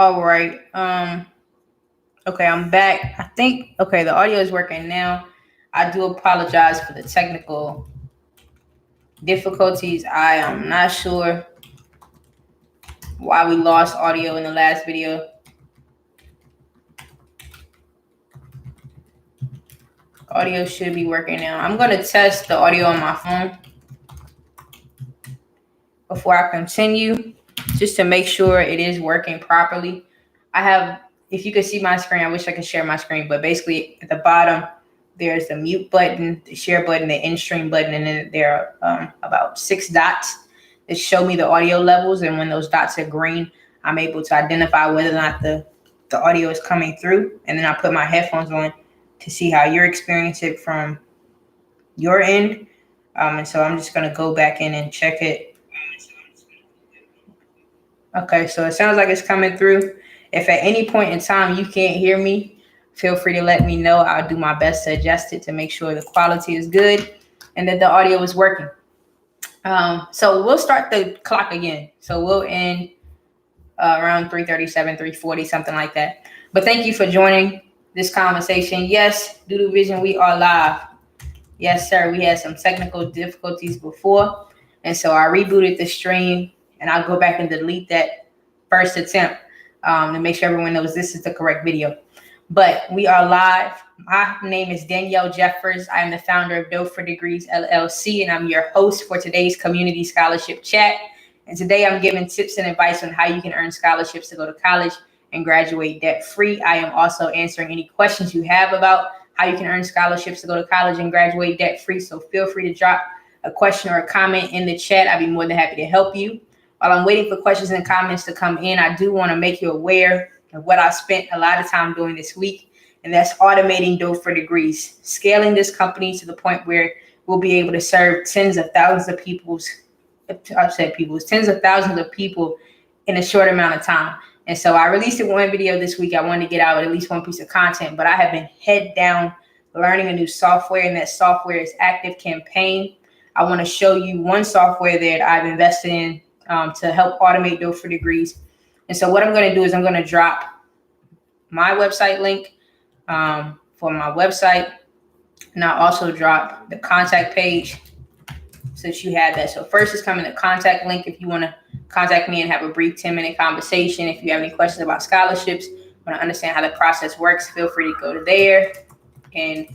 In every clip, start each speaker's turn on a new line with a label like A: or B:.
A: All right. Okay, I'm back. I think okay, the audio is working now. I do apologize for the technical difficulties. I am not sure why we lost audio in the last video. Audio should be working now. I'm gonna test the audio on my phone before I continue, just to make sure it is working properly. I have, if you can see my screen, I wish I could share my screen, but basically at the bottom, there's the mute button, the share button, the end stream button, and then there are about 6 dots that show me the audio levels. And when those dots are green, I'm able to identify whether or not the audio is coming through. And then I put my headphones on to see how you're experiencing it from your end. And so I'm just going to go back in and check it. Okay, so it sounds like it's coming through. If at any point in time you can't hear me, feel free to let me know. I'll do my best to adjust it to make sure the quality is good and that the audio is working. So we'll start the clock again. So we'll end around 3:37, 3:40, something like that. But thank you for joining this conversation. Yes, Doodle Vision, we are live. Yes, sir. We had some technical difficulties before, and so I rebooted the stream, and I'll go back and delete that first attempt to make sure everyone knows this is the correct video. But we are live. My name is Danielle Jeffers. I am the founder of Dope for Degrees, LLC, and I'm your host for today's Community Scholarship Chat. And today I'm giving tips and advice on how you can earn scholarships to go to college and graduate debt-free. I am also answering any questions you have about how you can earn scholarships to go to college and graduate debt-free. So feel free to drop a question or a comment in the chat. I'd be more than happy to help you. While I'm waiting for questions and comments to come in, I do want to make you aware of what I spent a lot of time doing this week, and that's automating Dope for Degrees, scaling this company to the point where we'll be able to serve tens of thousands of people in a short amount of time. And so I released one video this week. I wanted to get out at least one piece of content, but I have been head down learning a new software, and that software is Active Campaign. I want to show you one software that I've invested in to help automate Dope for Degrees. And so what I'm going to do is I'm going to drop my website link for my website, and I'll also drop the contact page so that you have that. So first is coming the contact link if you want to contact me and have a brief 10-minute conversation. If you have any questions about scholarships, want to understand how the process works, feel free to go to there and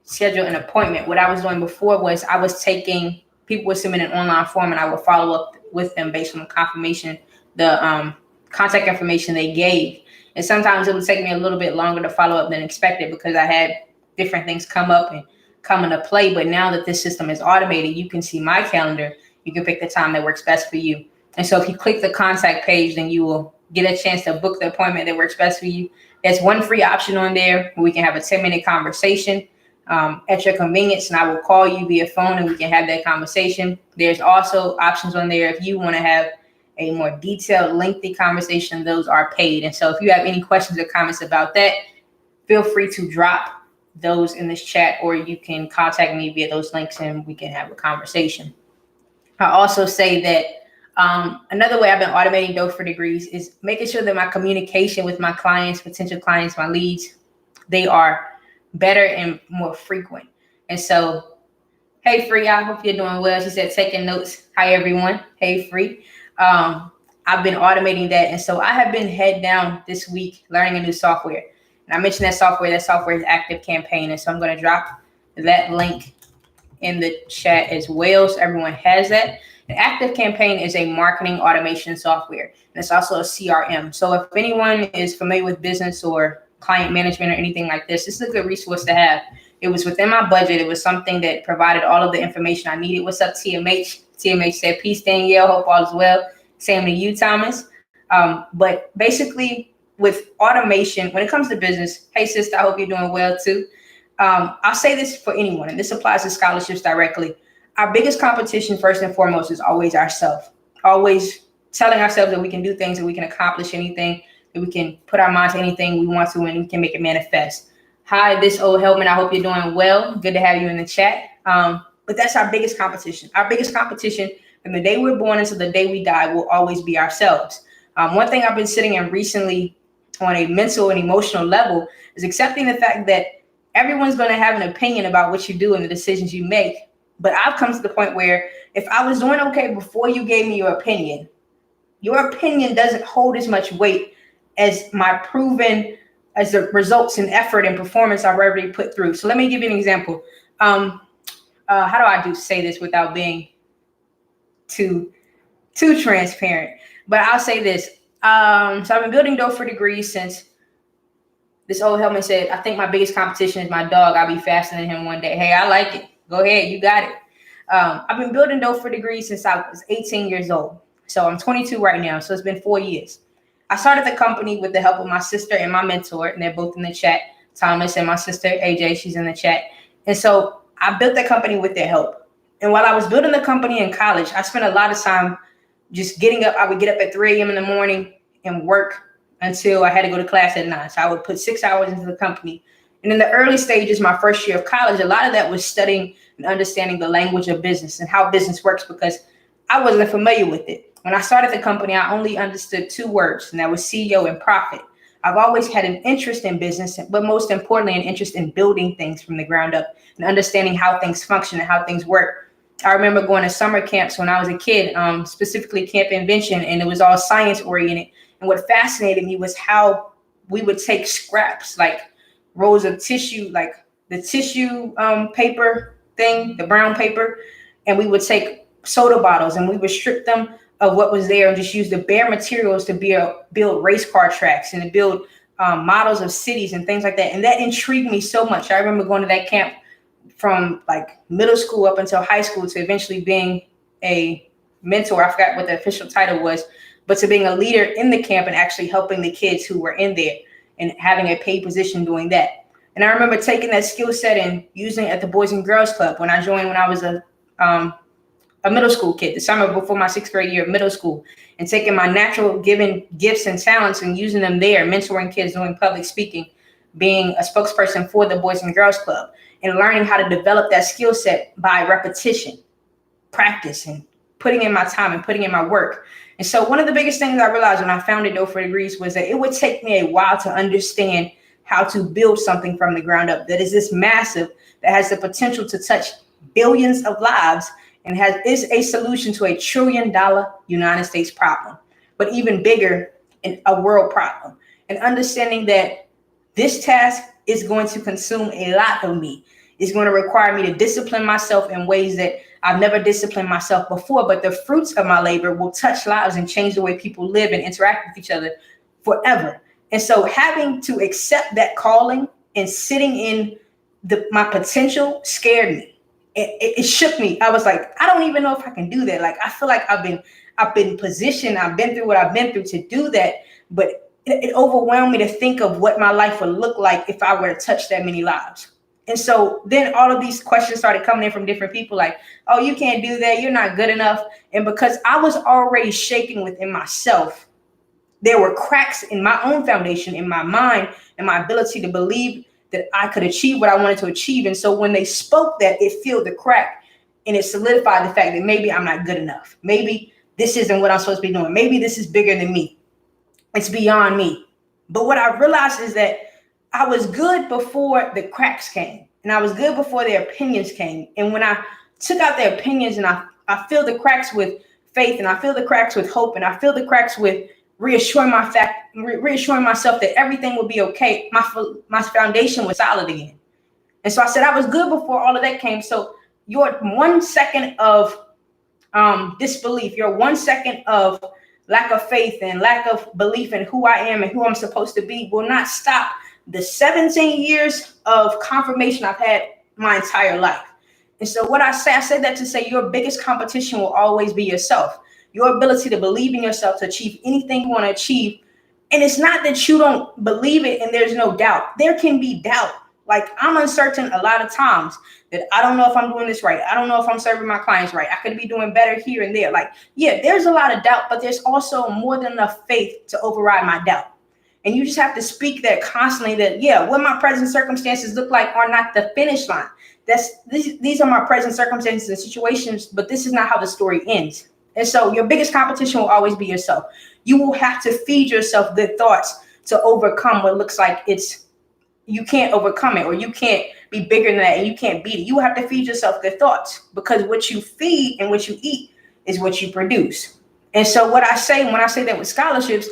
A: schedule an appointment. What I was doing before was I was taking, people would submit an online form and I would follow up with them based on the confirmation, the contact information they gave. And sometimes it would take me a little bit longer to follow up than expected because I had different things come up and come into play. But now that this system is automated, you can see my calendar. You can pick the time that works best for you. And so if you click the contact page, then you will get a chance to book the appointment that works best for you. There's one free option on there where we can have a 10-minute conversation at your convenience, and I will call you via phone and we can have that conversation. There's also options on there if you want to have a more detailed, lengthy conversation. Those are paid. And so if you have any questions or comments about that, feel free to drop those in this chat, or you can contact me via those links and we can have a conversation. I also say that another way I've been automating Dope for Degrees is making sure that my communication with my clients, potential clients, my leads, they are better and more frequent. And so, hey, Free, I hope you're doing well. She said, taking notes. Hi, everyone. Hey, Free. I've been automating that. And so I have been head down this week learning a new software. And I mentioned that software is Active Campaign. And so I'm going to drop that link in the chat as well, so everyone has that. An Active Campaign is a marketing automation software, and it's also a CRM. So if anyone is familiar with business or client management or anything like this, this is a good resource to have. It was within my budget. It was something that provided all of the information I needed. What's up, TMH? TMH said, peace, Danielle. Hope all is well. Same to you, Thomas. But basically, with automation, when it comes to business, hey, sister, I hope you're doing well, too. I'll say this for anyone, and this applies to scholarships directly. Our biggest competition, first and foremost, is always ourselves. Always telling ourselves that we can do things, that we can accomplish anything, that we can put our mind to anything we want to, and we can make it manifest. Hi, this old Helman. I hope you're doing well. Good to have you in the chat. But that's our biggest competition. Our biggest competition from the day we're born until the day we die will always be ourselves. One thing I've been sitting in recently on a mental and emotional level is accepting the fact that everyone's going to have an opinion about what you do and the decisions you make. But I've come to the point where if I was doing okay before you gave me your opinion doesn't hold as much weight as my proven, as the results and effort and performance I've already put through. So let me give you an example. How do I say this without being too transparent? But I'll say this. So I've been building dough for degrees since this old helmet said, I think my biggest competition is my dog. I'll be faster than him one day. Hey, I like it. Go ahead. You got it. I've been building dough for degrees since I was 18 years old. So I'm 22 right now. So it's been 4 years. I started the company with the help of my sister and my mentor, and they're both in the chat. Thomas and my sister, AJ, she's in the chat. And so I built the company with their help. And while I was building the company in college, I spent a lot of time just getting up. I would get up at 3 a.m. in the morning and work until I had to go to class at 9. So I would put 6 hours into the company. And in the early stages, my first year of college, a lot of that was studying and understanding the language of business and how business works, because I wasn't familiar with it. When I started the company, I only understood 2 words, and that was CEO and profit. I've always had an interest in business, but most importantly, an interest in building things from the ground up and understanding how things function and how things work. I remember going to summer camps when I was a kid, specifically Camp Invention, and it was all science oriented. And what fascinated me was how we would take scraps, like rolls of tissue, like the tissue paper thing, the brown paper, and we would take soda bottles and we would strip them of what was there and just use the bare materials to build race car tracks and to build models of cities and things like that. And that intrigued me so much. I remember going to that camp from like middle school up until high school to eventually being a mentor. I forgot what the official title was, but to being a leader in the camp and actually helping the kids who were in there and having a paid position doing that. And I remember taking that skill set and using it at the Boys and Girls Club when I joined when I was a middle school kid, the summer before my 6th grade year of middle school, and taking my natural given gifts and talents and using them there, mentoring kids, doing public speaking, being a spokesperson for the Boys and Girls Club, and learning how to develop that skill set by repetition, practice, and putting in my time and putting in my work. And so one of the biggest things I realized when I founded Dough for Degrees was that it would take me a while to understand how to build something from the ground up that is this massive, that has the potential to touch billions of lives, and is a solution to $1 trillion United States problem, but even bigger, a world problem. And understanding that this task is going to consume a lot of me. It's going to require me to discipline myself in ways that I've never disciplined myself before, but the fruits of my labor will touch lives and change the way people live and interact with each other forever. And so having to accept that calling and sitting in my potential scared me. It shook me. I was like, I don't even know if I can do that. Like, I feel like I've been positioned. I've been through what I've been through to do that. But it overwhelmed me to think of what my life would look like if I were to touch that many lives. And so then all of these questions started coming in from different people like, oh, you can't do that. You're not good enough. And because I was already shaking within myself, there were cracks in my own foundation, in my mind, and my ability to believe that I could achieve what I wanted to achieve. And so when they spoke that, it filled the crack and it solidified the fact that maybe I'm not good enough. Maybe this isn't what I'm supposed to be doing. Maybe this is bigger than me. It's beyond me. But what I realized is that I was good before the cracks came, and I was good before their opinions came. And when I took out their opinions and I filled the cracks with faith, and I filled the cracks with hope, and I filled the cracks with reassuring myself that everything would be okay, my foundation was solid again. And so I said I was good before all of that came. So your 1 second of disbelief, your 1 second of lack of faith and lack of belief in who I am and who I'm supposed to be will not stop the 17 years of confirmation I've had my entire life. And so what I said that to say your biggest competition will always be yourself. Your ability to believe in yourself to achieve anything you want to achieve. And it's not that you don't believe it and there's no doubt. There can be doubt. Like, I'm uncertain a lot of times that I don't know if I'm doing this right. I don't know if I'm serving my clients right. I could be doing better here and there. Like, yeah, there's a lot of doubt, but there's also more than enough faith to override my doubt. And you just have to speak that constantly, that, yeah, what my present circumstances look like are not the finish line. These are my present circumstances and situations, but this is not how the story ends. And so your biggest competition will always be yourself. You will have to feed yourself good thoughts to overcome what looks like you can't overcome it, or you can't be bigger than that, and you can't beat it. You have to feed yourself good thoughts, because what you feed and what you eat is what you produce. And so what I say when I say that with scholarships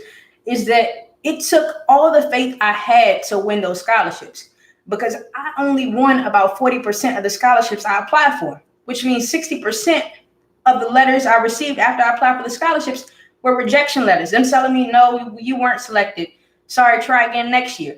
A: is that it took all the faith I had to win those scholarships, because I only won about 40% of the scholarships I applied for, which means 60% of the letters I received after I applied for the scholarships were rejection letters. Them telling me, no, you weren't selected. Sorry, try again next year.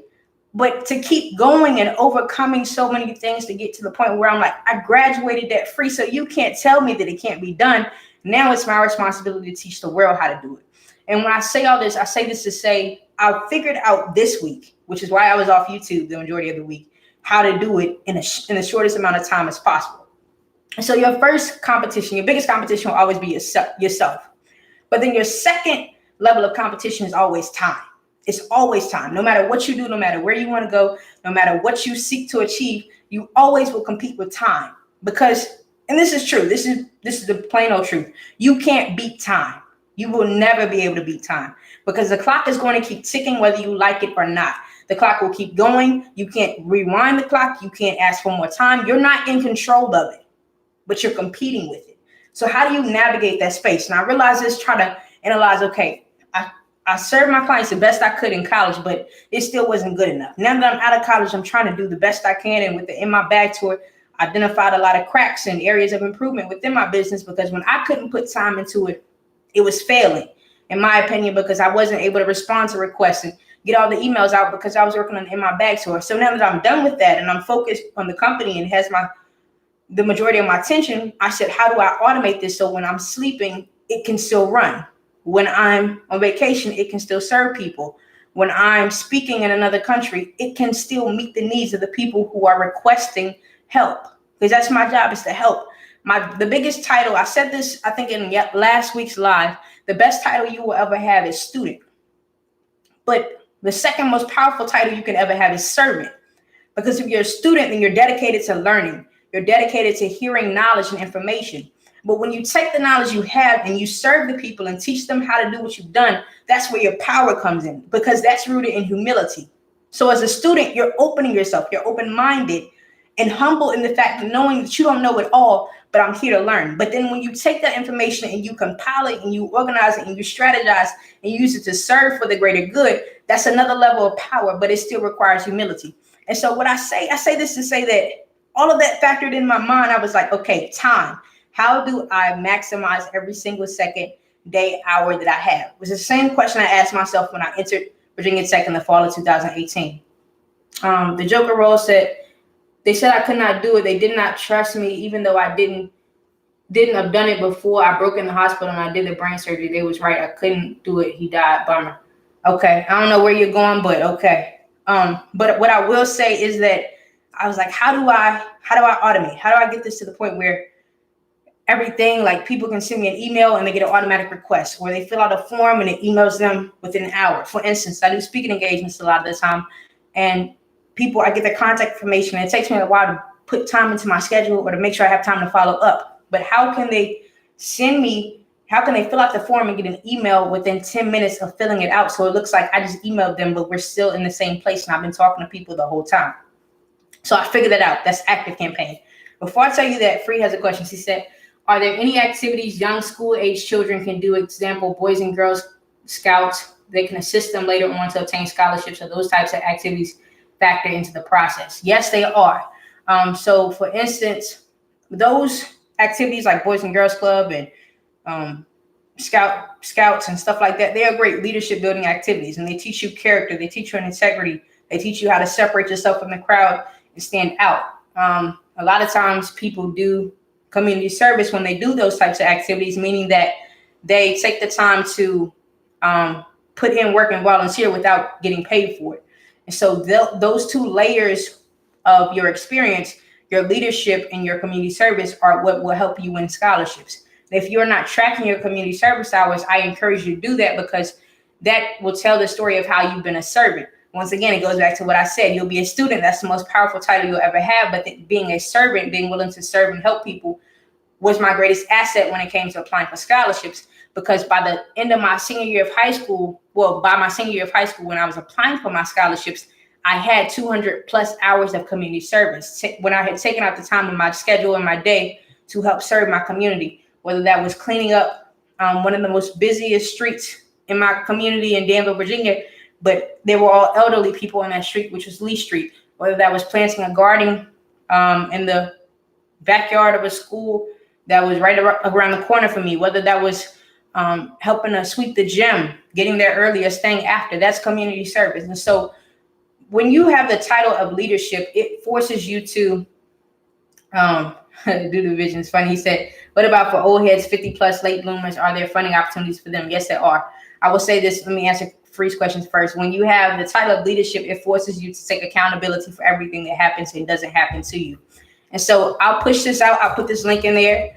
A: But to keep going and overcoming so many things to get to the point where I'm like, I graduated debt free, so you can't tell me that it can't be done. Now it's my responsibility to teach the world how to do it. And when I say all this, I say this to say, I figured out this week, which is why I was off YouTube the majority of the week, how to do it in the shortest amount of time as possible. And so your first competition, your biggest competition will always be yourself. But then your second level of competition is always time. It's always time. No matter what you do, no matter where you want to go, no matter what you seek to achieve, you always will compete with time. Because, and this is true, this is the plain old truth, you can't beat time. You will never be able to beat time, because the clock is going to keep ticking whether you like it or not. The clock will keep going. You can't rewind the clock. You can't ask for more time. You're not in control of it, but you're competing with it. So how do you navigate that space? And I realize this, try to analyze, okay, I served my clients the best I could in college, but it still wasn't good enough. Now that I'm out of college, I'm trying to do the best I can. And with the In My Bag tour, I identified a lot of cracks and areas of improvement within my business, because when I couldn't put time into it, it was failing, in my opinion, because I wasn't able to respond to requests and get all the emails out because I was working on In My Bag tour. So now that I'm done with that and I'm focused on the company and it has the majority of my attention, I said, how do I automate this so when I'm sleeping, it can still run? When I'm on vacation, it can still serve people. When I'm speaking in another country, it can still meet the needs of the people who are requesting help, because that's my job, is to help. The biggest title, I said this, I think in last week's live, the best title you will ever have is student. But the second most powerful title you can ever have is servant. Because if you're a student, then you're dedicated to learning. You're dedicated to hearing knowledge and information. But when you take the knowledge you have and you serve the people and teach them how to do what you've done, that's where your power comes in, because that's rooted in humility. So as a student, you're opening yourself, you're open-minded and humble in the fact of knowing that you don't know it all, but I'm here to learn. But then when you take that information and you compile it and you organize it and you strategize and use it to serve for the greater good, that's another level of power, but it still requires humility. And so what I say this to say that all of that factored in my mind. I was like, okay, time. How do I maximize every single second, day, hour that I have? It was the same question I asked myself when I entered Virginia Tech in the fall of 2018. The Joker role said, they said I could not do it. They did not trust me, even though I didn't have done it before. I broke in the hospital and I did the brain surgery. They was right. I couldn't do it. He died. Bummer. Okay. I don't know where you're going, but okay. But what I will say is that I was like, how do I automate? How do I get this to the point where everything, like people can send me an email and they get an automatic request, or they fill out a form and it emails them within an hour. For instance, I do speaking engagements a lot of the time, and I get their contact information, and it takes me a while to put time into my schedule or to make sure I have time to follow up. But how can they fill out the form and get an email within 10 minutes of filling it out, so it looks like I just emailed them, but we're still in the same place and I've been talking to people the whole time? So I figured that out. That's Active Campaign. Before I tell you that, Free has a question. She said, are there any activities young school-age children can do? Example, Boys and Girls Scouts. They can assist them later on to obtain scholarships, or those types of activities factor into the process. Yes, they are. So, for instance, those activities like Boys and Girls Club and scouts and stuff like that, they are great leadership building activities, and they teach you character. They teach you integrity. They teach you how to separate yourself from the crowd and stand out. A lot of times people do community service when they do those types of activities, meaning that they take the time to put in work and volunteer without getting paid for it. And so those two layers of your experience, your leadership and your community service, are what will help you win scholarships. And if you're not tracking your community service hours, I encourage you to do that, because that will tell the story of how you've been a servant. Once again, it goes back to what I said. You'll be a student. That's the most powerful title you'll ever have. But being a servant, being willing to serve and help people, was my greatest asset when it came to applying for scholarships, because by the end of my senior year of high school, by my senior year of high school, when I was applying for my scholarships, I had 200 plus hours of community service when I had taken out the time in my schedule and my day to help serve my community, whether that was cleaning up one of the most busiest streets in my community in Danville, Virginia, but they were all elderly people on that street, which was Lee Street, whether that was planting a garden in the backyard of a school that was right around the corner from me, whether that was helping to sweep the gym, getting there earlier, staying after. That's community service. And so when you have the title of leadership, it forces you to do the vision. It's funny. He said, what about for old heads, 50 plus late bloomers? Are there funding opportunities for them? Yes, there are. I will say this. Let me answer Free's questions first. When you have the title of leadership, it forces you to take accountability for everything that happens and doesn't happen to you. And so I'll push this out. I'll put this link in there.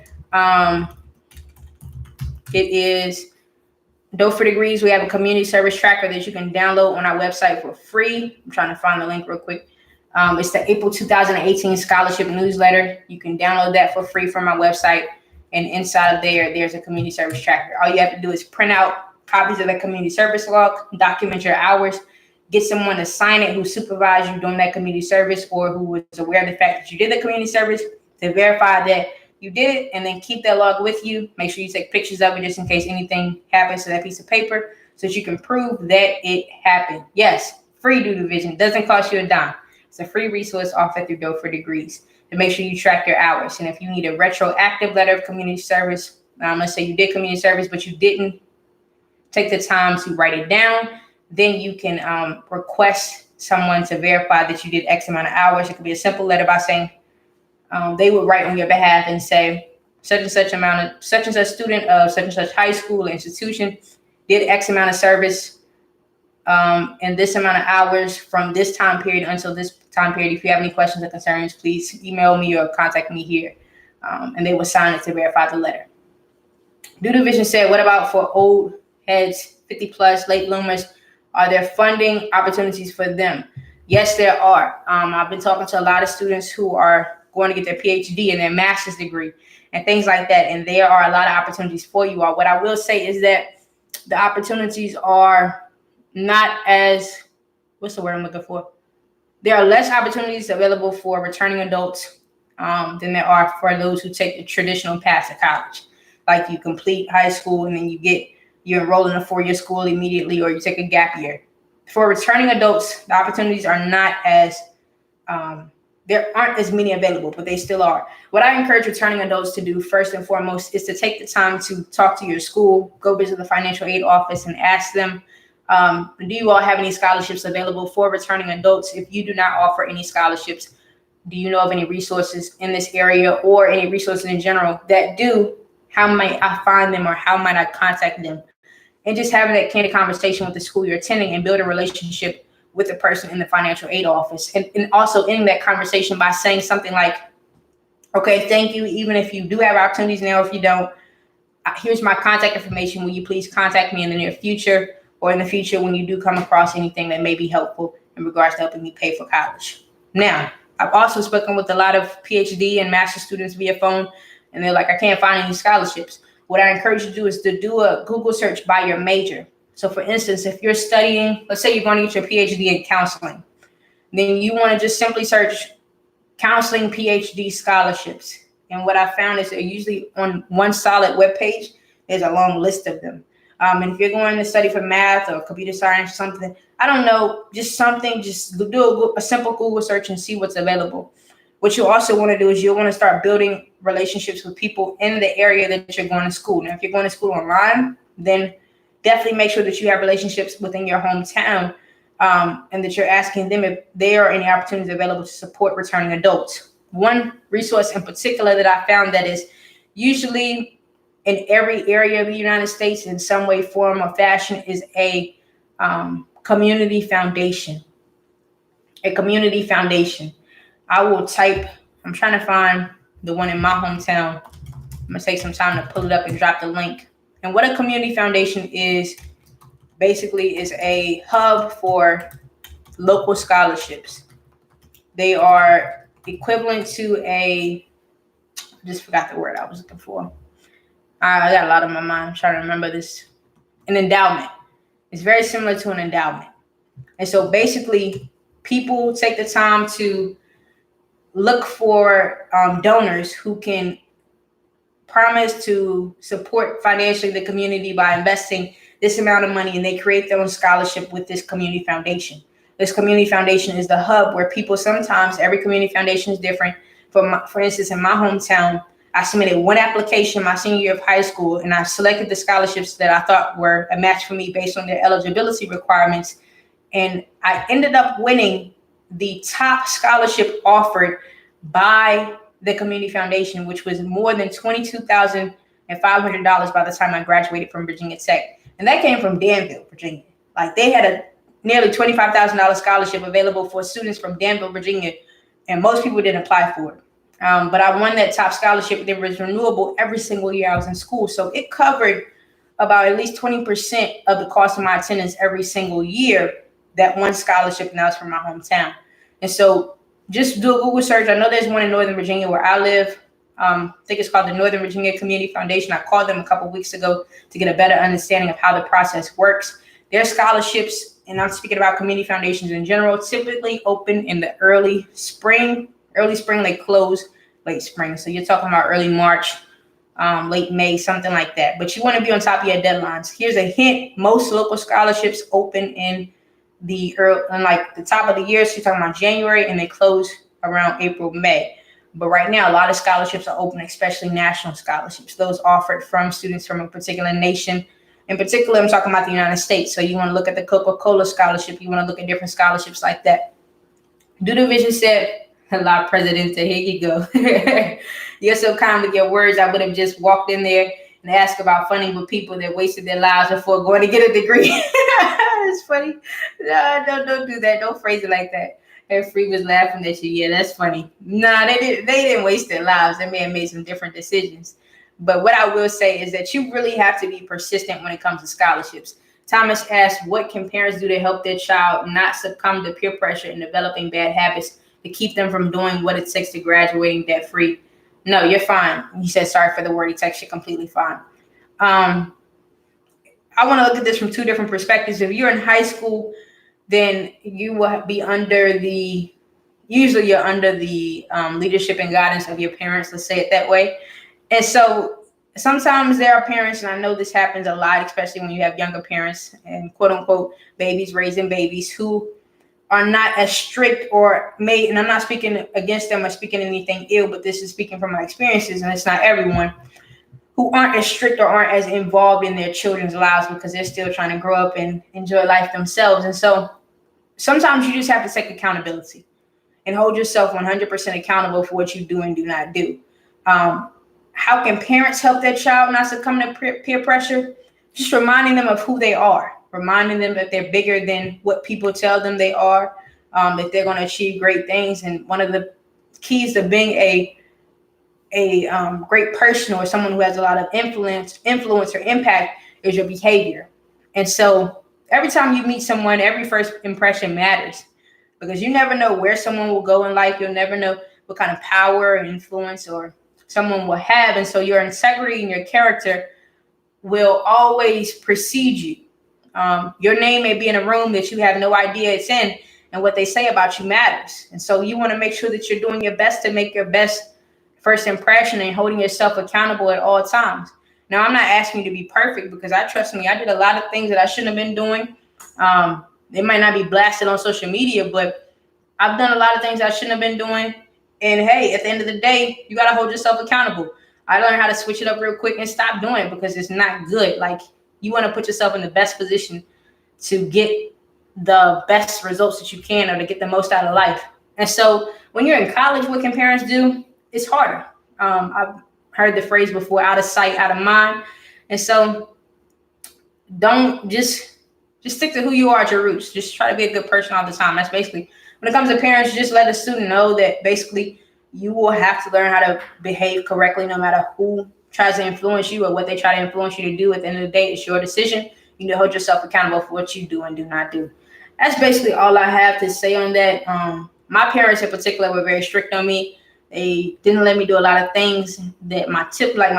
A: It is Dope for Degrees. We have a community service tracker that you can download on our website for free. I'm trying to find the link real quick. It's the April 2018 scholarship newsletter. You can download that for free from our website. And inside of there, there's a community service tracker. All you have to do is print out copies of the community service log, document your hours, get someone to sign it who supervised you doing that community service or who was aware of the fact that you did the community service, to verify that you did it, and then keep that log with you. Make sure you take pictures of it just in case anything happens to that piece of paper so that you can prove that it happened. Yes, free Do Division. Doesn't cost you a dime. It's a free resource offered through Dope for Degrees to make sure you track your hours. And if you need a retroactive letter of community service, let's say you did community service, but you didn't take the time to write it down, then you can request someone to verify that you did X amount of hours. It could be a simple letter by saying, they would write on your behalf and say, such and such student of such and such high school or institution did X amount of service and this amount of hours from this time period until this time period. If you have any questions or concerns, please email me or contact me here. And they will sign it to verify the letter. Do Division said, what about for old heads, 50 plus, late bloomers? Are there funding opportunities for them? Yes, there are. I've been talking to a lot of students who are going to get their PhD and their master's degree and things like that. And there are a lot of opportunities for you all. What I will say is that the opportunities are not as, what's the word I'm looking for? There are less opportunities available for returning adults than there are for those who take the traditional path to college. Like you complete high school and then you enroll in a 4-year school immediately, or you take a gap year. For returning adults, the opportunities are not as, there aren't as many available, but they still are. What I encourage returning adults to do first and foremost is to take the time to talk to your school, go visit the financial aid office and ask them, do you all have any scholarships available for returning adults? If you do not offer any scholarships, do you know of any resources in this area or any resources in general that do? How might I find them, or how might I contact them? And just having that candid conversation with the school you're attending and build a relationship with the person in the financial aid office. And also ending that conversation by saying something like, okay, thank you. Even if you do have opportunities now, if you don't, here's my contact information. Will you please contact me in the near future, or in the future when you do come across anything that may be helpful in regards to helping me pay for college? Now, I've also spoken with a lot of PhD and master students via phone, and they're like, I can't find any scholarships. What I encourage you to do is to do a Google search by your major. So for instance, if you're studying, let's say you're going to get your PhD in counseling, then you want to just simply search counseling PhD scholarships. And what I found is they're usually on one solid web page. There's a long list of them. And if you're going to study for math or computer science or something, I don't know, just do a simple Google search and see what's available. What you also want to do is you'll want to start building relationships with people in the area that you're going to school. Now, if you're going to school online, then definitely make sure that you have relationships within your hometown, and that you're asking them if there are any opportunities available to support returning adults. One resource in particular that I found that is usually in every area of the United States in some way, form, or fashion is a community foundation. A community foundation. I will type, I'm trying to find the one in my hometown. I'm going to take some time to pull it up and drop the link. And what a community foundation is, basically, is a hub for local scholarships. They are equivalent to a just forgot the word I was looking for. I got a lot on my mind. I'm trying to remember this. An endowment. It's very similar to an endowment. And so basically, people take the time to look for donors who can promise to support financially the community by investing this amount of money, and they create their own scholarship with this community foundation. This community foundation is the hub where people sometimes, every community foundation is different. For instance, in my hometown, I submitted one application my senior year of high school, and I selected the scholarships that I thought were a match for me based on their eligibility requirements. And I ended up winning the top scholarship offered by the community foundation, which was more than $22,500 by the time I graduated from Virginia Tech. And that came from Danville, Virginia. Like, they had a nearly $25,000 scholarship available for students from Danville, Virginia, and most people didn't apply for it. But I won that top scholarship. It was renewable every single year I was in school. So it covered about at least 20% of the cost of my attendance every single year. That one scholarship, and that was from my hometown. And so just do a Google search. I know there's one in Northern Virginia where I live. I think it's called the Northern Virginia Community Foundation. I called them a couple of weeks ago to get a better understanding of how the process works. Their scholarships, and I'm speaking about community foundations in general, typically open in the early spring. They close late spring. So you're talking about early March, late May, something like that. But you want to be on top of your deadlines. Here's a hint. Most local scholarships open in the top of the year. So you're talking about January, and they close around April, May. But right now, a lot of scholarships are open, especially national scholarships, those offered from students from a particular nation. In particular, I'm talking about the United States. So you want to look at the Coca-Cola scholarship. You want to look at different scholarships like that. Due to Vision said, "La Presidenta, here you go." You're so kind with your words. I would have just walked in there and asked about funding with people that wasted their lives before going to get a degree. It's funny. No, don't do that. Don't phrase it like that. And Free was laughing at you. Yeah, that's funny. Nah, they didn't waste their lives. They may have made some different decisions. But what I will say is that you really have to be persistent when it comes to scholarships. Thomas asked, what can parents do to help their child not succumb to peer pressure and developing bad habits to keep them from doing what it takes to graduating debt-free? No, you're fine. He said, sorry for the word. He texted you completely fine. I want to look at this from two different perspectives. If you're in high school, then you will be usually you're under the leadership and guidance of your parents, let's say it that way. And so sometimes there are parents, and I know this happens a lot, especially when you have younger parents and quote unquote babies raising babies who are not as strict and I'm not speaking against them or speaking anything ill, but this is speaking from my experiences, and it's not everyone, who aren't as strict or aren't as involved in their children's lives because they're still trying to grow up and enjoy life themselves. And so sometimes you just have to take accountability and hold yourself 100% accountable for what you do and do not do. How can parents help their child not succumb to peer pressure? Just reminding them of who they are, reminding them that they're bigger than what people tell them they are, that they're going to achieve great things. And one of the keys to being a great person or someone who has a lot of influence or impact is your behavior. And so every time you meet someone, every first impression matters, because you never know where someone will go in life. You'll never know what kind of power and influence or someone will have. And so your integrity and your character will always precede you. Your name may be in a room that you have no idea it's in, and what they say about you matters. And so you want to make sure that you're doing your best to make your best first impression and holding yourself accountable at all times. Now, I'm not asking you to be perfect, because trust me, I did a lot of things that I shouldn't have been doing. It might not be blasted on social media, but I've done a lot of things I shouldn't have been doing. And hey, at the end of the day, you got to hold yourself accountable. I learned how to switch it up real quick and stop doing it because it's not good. Like, you want to put yourself in the best position to get the best results that you can, or to get the most out of life. And so when you're in college, what can parents do? It's harder. I've heard the phrase before, out of sight, out of mind. And so don't just stick to who you are at your roots. Just try to be a good person all the time. That's basically, when it comes to parents, just let a student know that basically you will have to learn how to behave correctly no matter who tries to influence you or what they try to influence you to do. At the end of the day, it's your decision. You need to hold yourself accountable for what you do and do not do. That's basically all I have to say on that. My parents in particular were very strict on me. They didn't let me do a lot of things that my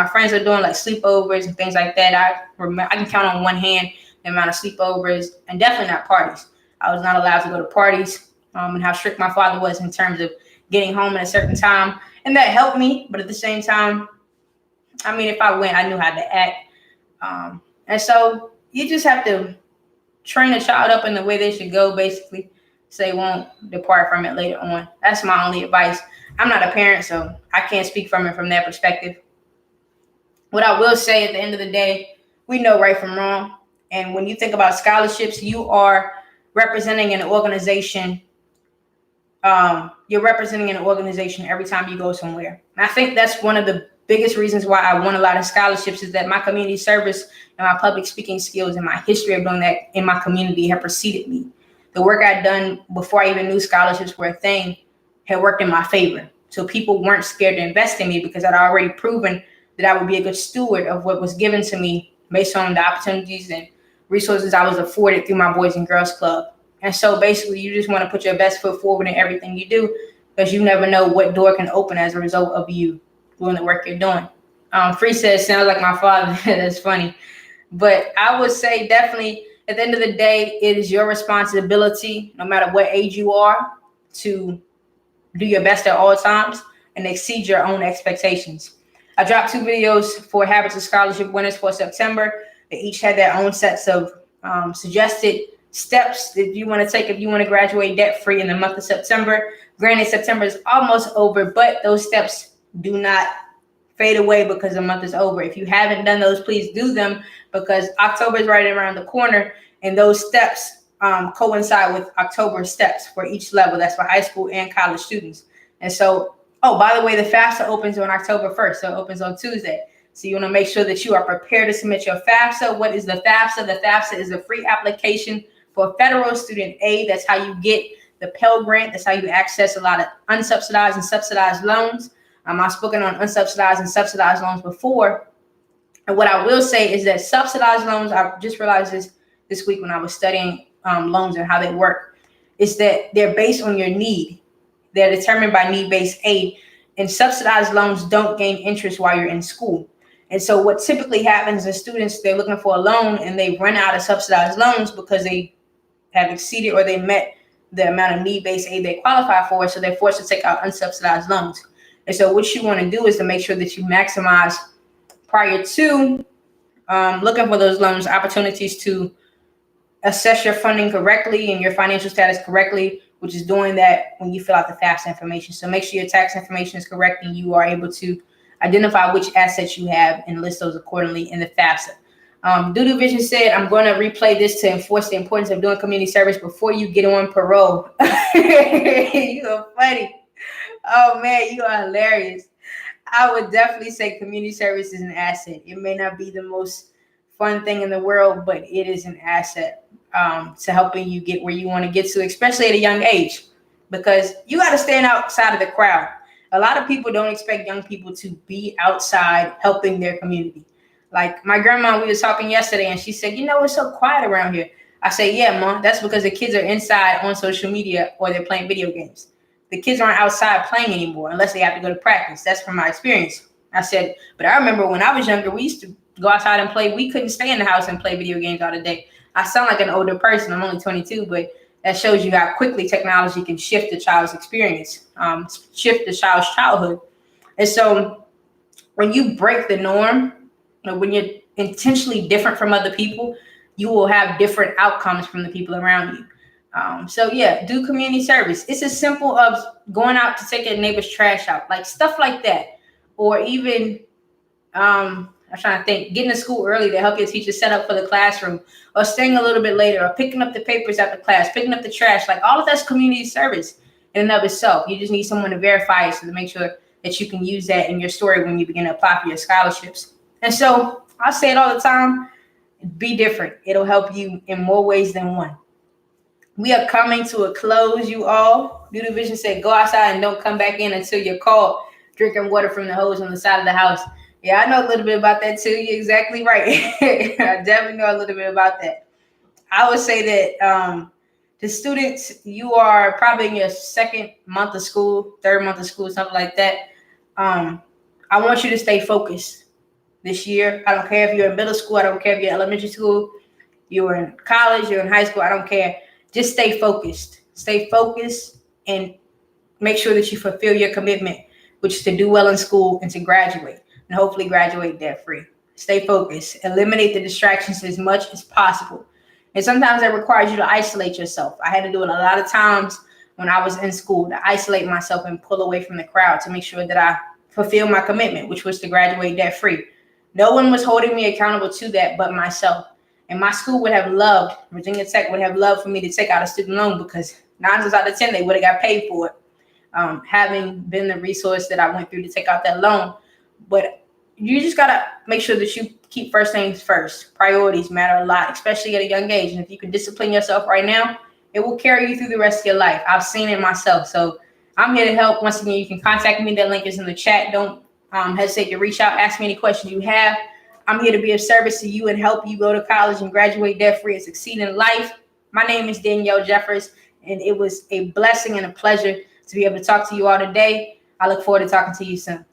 A: friends are doing, like sleepovers and things like that. I can count on one hand the amount of sleepovers, and definitely not parties. I was not allowed to go to parties, and how strict my father was in terms of getting home at a certain time. And that helped me, but at the same time, I mean, if I went, I knew how to act. And so you just have to train a child up in the way they should go, basically, so they won't depart from it later on. That's my only advice. I'm not a parent, so I can't speak from it from that perspective. What I will say, at the end of the day, we know right from wrong. And when you think about scholarships, you are representing an organization. You're representing an organization every time you go somewhere. And I think that's one of the biggest reasons why I won a lot of scholarships, is that my community service and my public speaking skills and my history of doing that in my community have preceded me. The work I'd done before I even knew scholarships were a thing had worked in my favor. So people weren't scared to invest in me because I'd already proven that I would be a good steward of what was given to me based on the opportunities and resources I was afforded through my Boys and Girls Club. And so basically, you just want to put your best foot forward in everything you do, because you never know what door can open as a result of you doing the work you're doing. Free says, sounds like my father. That's funny. But I would say definitely at the end of the day, it is your responsibility, no matter what age you are, to do your best at all times and exceed your own expectations. I dropped 2 videos for Habits of Scholarship winners for September. They each had their own sets of suggested steps that you want to take if you want to graduate debt-free in the month of September. Granted, September is almost over, but those steps do not fade away because the month is over. If you haven't done those, please do them, because October is right around the corner, and those steps coincide with October steps for each level. That's for high school and college students. And so, oh, by the way, the FAFSA opens on October 1st, so it opens on Tuesday. So you want to make sure that you are prepared to submit your FAFSA. What is the FAFSA? The FAFSA is a free application for federal student aid. That's how you get the Pell Grant. That's how you access a lot of unsubsidized and subsidized loans. I've spoken on unsubsidized and subsidized loans before. And what I will say is that subsidized loans, I just realized this week when I was studying loans and how they work, is that they're based on your need. They're determined by need-based aid. And subsidized loans don't gain interest while you're in school. And so what typically happens is students, they're looking for a loan and they run out of subsidized loans because they have exceeded or they met the amount of need-based aid they qualify for. So they're forced to take out unsubsidized loans. And so what you want to do is to make sure that you maximize, prior to looking for those loans, opportunities to assess your funding correctly and your financial status correctly, which is doing that when you fill out the FAFSA information. So make sure your tax information is correct and you are able to identify which assets you have and list those accordingly in the FAFSA. Doodoo Vision said, I'm going to replay this to enforce the importance of doing community service before you get on parole. You are funny. Oh, man, you are hilarious. I would definitely say community service is an asset. It may not be the most fun thing in the world, but it is an asset to helping you get where you want to get to, especially at a young age, because you got to stand outside of the crowd. A lot of people don't expect young people to be outside helping their community. Like my grandma, we were talking yesterday and she said, you know, it's so quiet around here. I say, yeah, Mom, that's because the kids are inside on social media or they're playing video games. The kids aren't outside playing anymore unless they have to go to practice. That's from my experience. I said, but I remember when I was younger, we used to go outside and play. We couldn't stay in the house and play video games all the day. I sound like an older person. I'm only 22, but that shows you how quickly technology can shift the child's experience, shift the child's childhood. And so when you break the norm, when you're intentionally different from other people, you will have different outcomes from the people around you. So yeah, do community service. It's as simple as going out to take your neighbor's trash out, like stuff like that. Or even, I'm trying to think, getting to school early to help your teacher set up for the classroom, or staying a little bit later, or picking up the papers after class, picking up the trash. Like all of that's community service in and of itself. You just need someone to verify it, so to make sure that you can use that in your story when you begin to apply for your scholarships. And so I say it all the time, be different. It'll help you in more ways than one. We are coming to a close, you all. Doodoo Vision said, go outside and don't come back in until you're called, drinking water from the hose on the side of the house. Yeah, I know a little bit about that too. You're exactly right. I definitely know a little bit about that. I would say that the students, you are probably in your second month of school, third month of school, something like that. I want you to stay focused this year. I don't care if you're in middle school. I don't care if you're in elementary school. You're in college. You're in high school. I don't care. Just stay focused. Stay focused and make sure that you fulfill your commitment, which is to do well in school and to graduate, and hopefully graduate debt free. Stay focused. Eliminate the distractions as much as possible. And sometimes that requires you to isolate yourself. I had to do it a lot of times when I was in school, to isolate myself and pull away from the crowd to make sure that I fulfill my commitment, which was to graduate debt free. No one was holding me accountable to that but myself. And my school would have loved, Virginia Tech would have loved for me to take out a student loan, because 9 times out of 10, they would have got paid for it, having been the resource that I went through to take out that loan. But you just got to make sure that you keep first things first. Priorities matter a lot, especially at a young age. And if you can discipline yourself right now, it will carry you through the rest of your life. I've seen it myself. So I'm here to help. Once again, you can contact me. That link is in the chat. Don't hesitate to reach out. Ask me any questions you have. I'm here to be of service to you and help you go to college and graduate debt-free and succeed in life. My name is Danielle Jeffers, and it was a blessing and a pleasure to be able to talk to you all today. I look forward to talking to you soon.